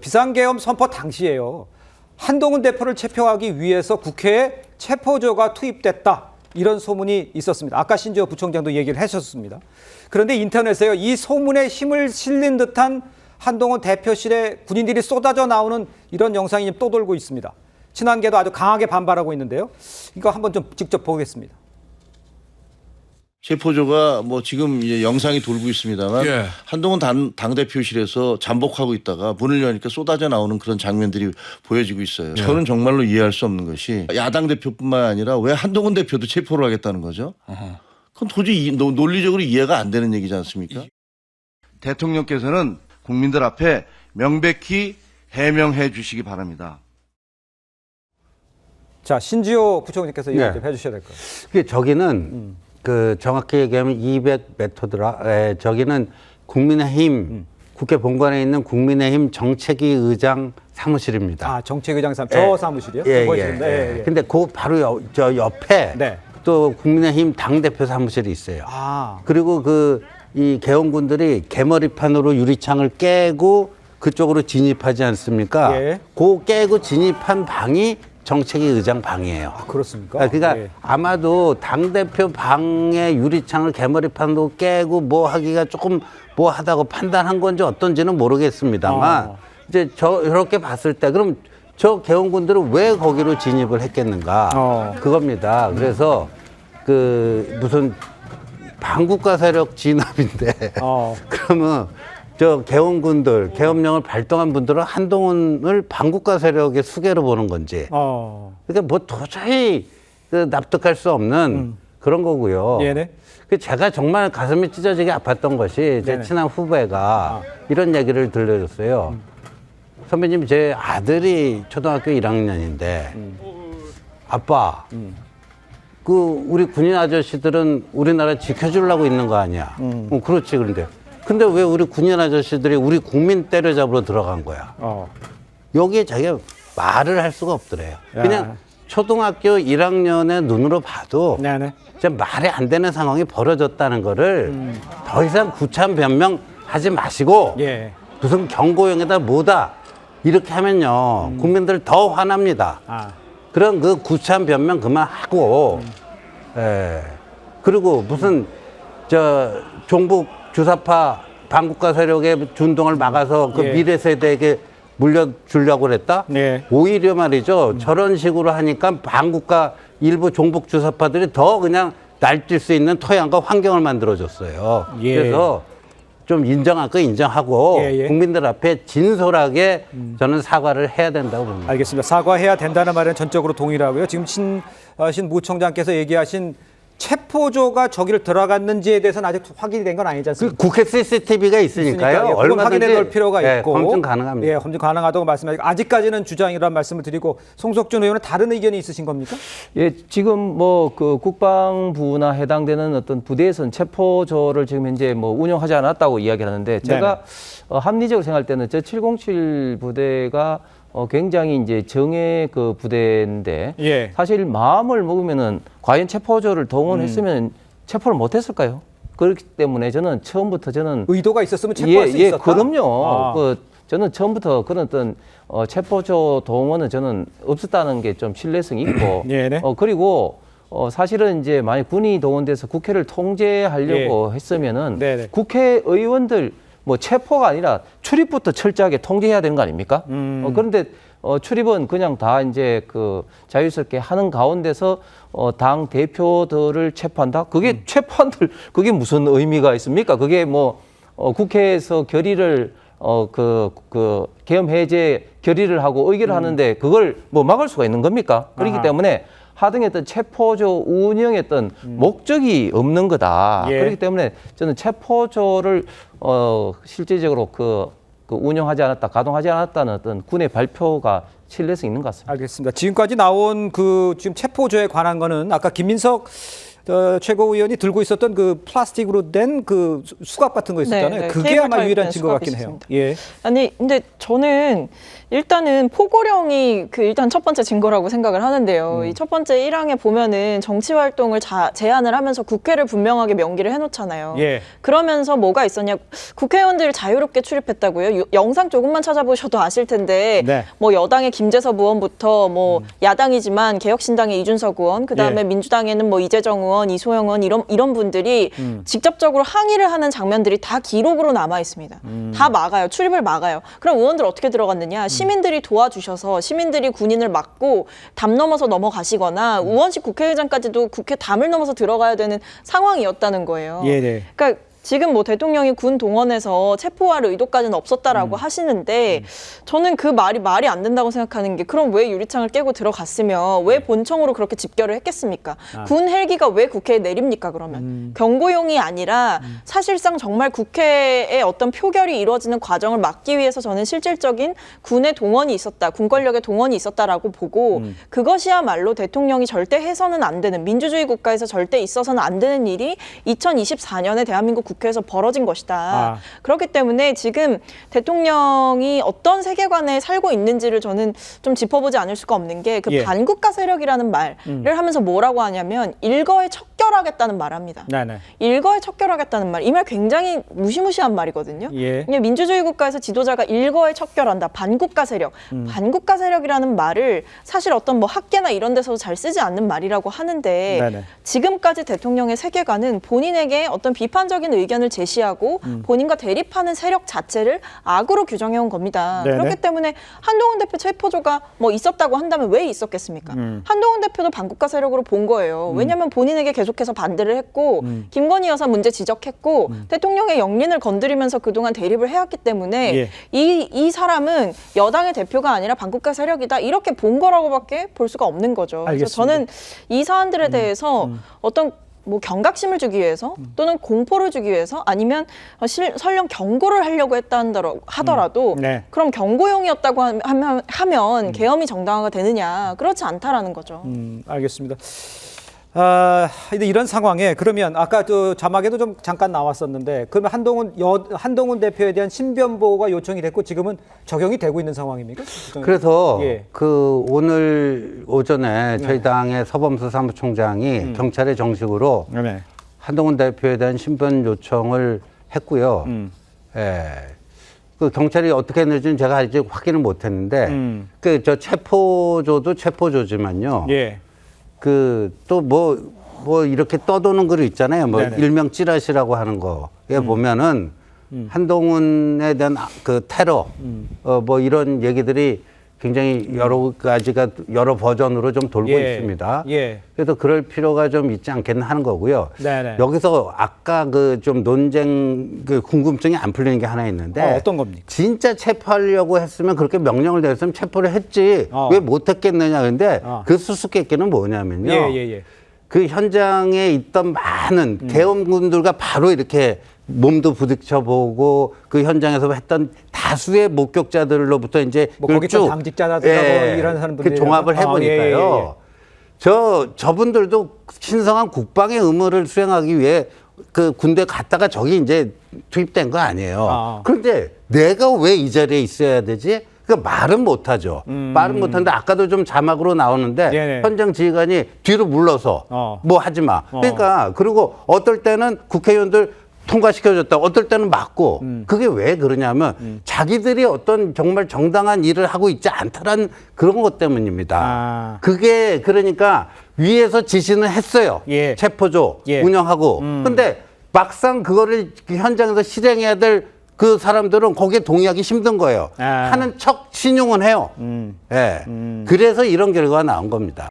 비상계엄 선포 당시에요. 한동훈 대표를 체포하기 위해서 국회에 체포조가 투입됐다. 이런 소문이 있었습니다. 아까 신지호 부총장도 얘기를 하셨습니다. 그런데 인터넷에요. 이 소문에 힘을 실린 듯한 한동훈 대표실에 군인들이 쏟아져 나오는 이런 영상이 또 돌고 있습니다. 친한계도 아주 강하게 반발하고 있는데요. 이거 한번 좀 직접 보겠습니다. 체포조가 뭐 지금 이제 영상이 돌고 있습니다만 한동훈 당대표실에서 잠복하고 있다가 문을 여니까 쏟아져 나오는 그런 장면들이 보여지고 있어요. 저는 정말로 이해할 수 없는 것이 야당 대표뿐만 아니라 왜 한동훈 대표도 체포를 하겠다는 거죠? 그건 도저히 논리적으로 이해가 안 되는 얘기지 않습니까? 대통령께서는 국민들 앞에 명백히 해명해 주시기 바랍니다. 자, 신지호 부총장께서 얘기 좀 해주셔야 될 것 같아요. 저기는 그 정확히 얘기하면 200m더라. 저기는 국민의힘 국회 본관에 있는 국민의힘 정책위 의장 사무실입니다. 아, 정책위 의장 저 사무실이요? 근데 그 바로 저 옆에 또 국민의힘 당대표 사무실이 있어요. 그리고 이 개헌군들이 개머리판으로 유리창을 깨고 그쪽으로 진입하지 않습니까? 그 깨고 진입한 방이 정책위 의장 방이에요. 아, 그렇습니까? 그러니까 아마도 당대표 방의 유리창을 개머리판으로 깨고 뭐 하기가 조금 뭐 하다고 판단한 건지 어떤지는 모르겠습니다만 이제 저렇게 봤을 때 그럼 저 개헌군들은 왜 거기로 진입을 했겠는가? 그겁니다. 그래서 무슨 반국가 세력 진압인데 그러면 저 개헌군들, 계엄령을 발동한 분들은 한동훈을 반국가 세력의 수괴로 보는 건지. 그러니까 뭐 도저히 납득할 수 없는 그런 거고요. 제가 정말 가슴이 찢어지게 아팠던 것이 제 친한 후배가 이런 얘기를 들려줬어요. 선배님, 제 아들이 초등학교 1학년인데 아빠, 우리 군인 아저씨들은 우리나라 지켜주려고 있는 거 아니야? 그렇지, 그런데. 근데 왜 우리 군인 아저씨들이 우리 국민 때려잡으러 들어간 거야? 여기에 자기가 말을 할 수가 없더래요. 그냥 초등학교 1학년의 눈으로 봐도 진짜 말이 안 되는 상황이 벌어졌다는 거를 더 이상 구차한 변명하지 마시고 무슨 경고용에다 뭐다 이렇게 하면요 국민들 더 화납니다. 그런 그 구차한 변명 그만하고 그리고 무슨 종북 주사파 반국가 세력의 준동을 막아서 미래 세대에게 물려주려고 그랬다? 오히려 말이죠. 저런 식으로 하니까 반국가 일부 종북 주사파들이 더 그냥 날뛸 수 있는 토양과 환경을 만들어줬어요. 그래서 좀 인정할 거 인정하고 국민들 앞에 진솔하게 저는 사과를 해야 된다고 봅니다. 알겠습니다. 사과해야 된다는 말은 전적으로 동의하고요. 지금 신 부총장께서 얘기하신 체포조가 저기를 들어갔는지에 대해서는 아직 확인이 된 건 아니지 않습니까? 국회 CCTV가 있으니까요. 얼마든지 확인해 볼 필요가 있고 검증 가능합니다. 검증 가능하다고 말씀하시고 아직까지는 주장이라는 말씀을 드리고 송석준 의원은 다른 의견이 있으신 겁니까? 지금 뭐 국방부나 해당되는 어떤 부대에서는 체포조를 지금 현재 뭐 운영하지 않았다고 이야기하는데 제가 합리적으로 생각할 때는 저 707 부대가 굉장히 이제 정예 부대인데 사실 마음을 먹으면은 과연 체포조를 동원했으면 체포를 못했을까요? 그렇기 때문에 저는 처음부터 의도가 있었으면 체포할 수 있었다. 그럼요. 저는 처음부터 그런 어떤 체포조 동원은 저는 없었다는 게 좀 신뢰성이 있고 그리고 사실은 이제 만약 군이 동원돼서 국회를 통제하려고 했으면은 국회의원들 뭐 체포가 아니라 출입부터 철저하게 통제해야 되는 거 아닙니까? 그런데 출입은 그냥 다 이제 자유스럽게 하는 가운데서 당 대표들을 체포한다? 그게 체포한들 그게 무슨 의미가 있습니까? 그게 뭐 국회에서 결의를 계엄 해제 결의를 하고 의결을 하는데 그걸 뭐 막을 수가 있는 겁니까? 그렇기 때문에 하등의 어떤 체포조 운영의 어떤 목적이 없는 거다. 그렇기 때문에 저는 체포조를 실질적으로 운영하지 않았다, 가동하지 않았다는 어떤 군의 발표가 신뢰성 있는 것 같습니다. 알겠습니다. 지금까지 나온 지금 체포조에 관한 거는 아까 김민석 최고위원이 들고 있었던 그 플라스틱으로 된 그 수갑 같은 거 있었잖아요. 네, 네. 그게 케이블 아마 유일한 타입 증거 같긴 수갑이 해요. 있었습니다. 예. 아니 근데 저는 일단은 포고령이 그 일단 첫 번째 증거라고 생각을 하는데요. 이 첫 번째 1항에 보면은 정치 활동을 제한을 하면서 국회를 분명하게 명기를 해놓잖아요. 예. 그러면서 뭐가 있었냐? 국회의원들을 자유롭게 출입했다고요. 영상 조금만 찾아보셔도 아실 텐데 네. 뭐 여당의 김재섭 의원부터 뭐 야당이지만 개혁신당의 이준석 의원, 그다음에 예. 민주당에는 뭐 이재정 의원, 이소영 의원 이런 분들이 직접적으로 항의를 하는 장면들이 다 기록으로 남아 있습니다. 다 막아요. 출입을 막아요. 그럼 의원들 어떻게 들어갔느냐? 시민들이 도와주셔서 시민들이 군인을 막고 담 넘어서 넘어가시거나 의원실 국회의장까지도 국회 담을 넘어서 들어가야 되는 상황이었다는 거예요. 예, 네. 그러니까 지금 뭐 대통령이 군 동원해서 체포할 의도까지는 없었다라고 하시는데 저는 그 말이 안 된다고 생각하는 게 그럼 왜 유리창을 깨고 들어갔으면 왜 본청으로 그렇게 집결을 했겠습니까? 군 헬기가 왜 국회에 내립니까 그러면? 경고용이 아니라 사실상 정말 국회의 어떤 표결이 이루어지는 과정을 막기 위해서 저는 실질적인 군의 동원이 있었다, 군 권력의 동원이 있었다라고 보고 그것이야말로 대통령이 절대 해서는 안 되는 민주주의 국가에서 절대 있어서는 안 되는 일이 2024년에 대한민국 국회에서 벌어진 것이다. 그렇기 때문에 지금 대통령이 어떤 세계관에 살고 있는지를 저는 좀 짚어보지 않을 수가 없는 게 그 예. 반국가 세력이라는 말을 하면서 뭐라고 하냐면 일거에 척결하겠다는 말을 합니다. 네네. 일거에 척결하겠다는 말. 이 말 굉장히 무시무시한 말이거든요. 예. 그냥 민주주의 국가에서 지도자가 일거에 척결한다. 반국가 세력. 반국가 세력이라는 말을 사실 어떤 뭐 학계나 이런 데서도 잘 쓰지 않는 말이라고 하는데 네네. 지금까지 대통령의 세계관은 본인에게 어떤 비판적인 의견을 제시하고 본인과 대립하는 세력 자체를 악으로 규정해온 겁니다. 네네. 그렇기 때문에 한동훈 대표 체포조가 뭐 있었다고 한다면 왜 있었겠습니까? 한동훈 대표도 반국가 세력으로 본 거예요. 왜냐하면 본인에게 계속해서 반대를 했고 김건희 여사 문제 지적했고 대통령의 영린을 건드리면서 그동안 대립을 해왔기 때문에 예. 이 사람은 여당의 대표가 아니라 반국가 세력이다 이렇게 본 거라고밖에 볼 수가 없는 거죠. 그래서 알겠습니다. 저는 이 사안들에 대해서 어떤 뭐 경각심을 주기 위해서 또는 공포를 주기 위해서 아니면 설령 경고를 하려고 했다 하더라도 네. 그럼 경고용이었다고 하면 계엄이 정당화가 되느냐 그렇지 않다라는 거죠. 알겠습니다. 근데 이런 상황에 그러면 아까 저 자막에도 좀 잠깐 나왔었는데 그러면 한동훈 대표에 대한 신변 보호가 요청이 됐고 지금은 적용이 되고 있는 상황입니까? 그래서 예. 그 오늘 오전에 저희 당의 서범수 사무총장이 경찰에 정식으로 네. 한동훈 대표에 대한 신변 요청을 했고요. 예. 그 경찰이 어떻게 했는지는 제가 아직 확인을 못했는데 그 저 체포조도 체포조지만요. 예. 그 또 뭐 이렇게 떠도는 글 있잖아요. 뭐 네네. 일명 찌라시라고 하는 거에 보면은 한동훈에 대한 그 테러 뭐 이런 얘기들이 굉장히 여러 가지가 여러 버전으로 좀 돌고 예. 있습니다. 예. 그래서 그럴 필요가 좀 있지 않겠나 하는 거고요. 네네. 여기서 아까 그 좀 논쟁 그 궁금증이 안 풀리는 게 하나 있는데 어떤 겁니까? 진짜 체포하려고 했으면 그렇게 명령을 내렸으면 체포를 했지 왜 못했겠느냐. 근데 그 수수께끼는 뭐냐면요. 예. 그 현장에 있던 많은 계엄군들과 바로 이렇게 몸도 부딪혀보고 그 현장에서 했던 다수의 목격자들로부터 이제 뭐 거기 있던 당직자라든가 뭐 이런 사람들이 그 종합을 해보니까요. 저분들도 신성한 국방의 의무를 수행하기 위해 그 군대 갔다가 저기 이제 투입된 거 아니에요. 그런데 내가 왜 이 자리에 있어야 되지? 그 말은 못하죠. 말은 못하는데 아까도 좀 자막으로 나오는데 네네. 현장 지휘관이 뒤로 물러서 뭐 하지 마. 그러니까 그리고 어떨 때는 국회의원들 통과시켜줬다. 어떨 때는 막고. 그게 왜 그러냐면 자기들이 어떤 정말 정당한 일을 하고 있지 않다라는 그런 것 때문입니다. 그게 그러니까 위에서 지시는 했어요. 예. 체포조 예. 운영하고. 근데 막상 그거를 현장에서 실행해야 될 그 사람들은 거기에 동의하기 힘든 거예요. 하는 척 신용은 해요. 예. 그래서 이런 결과가 나온 겁니다.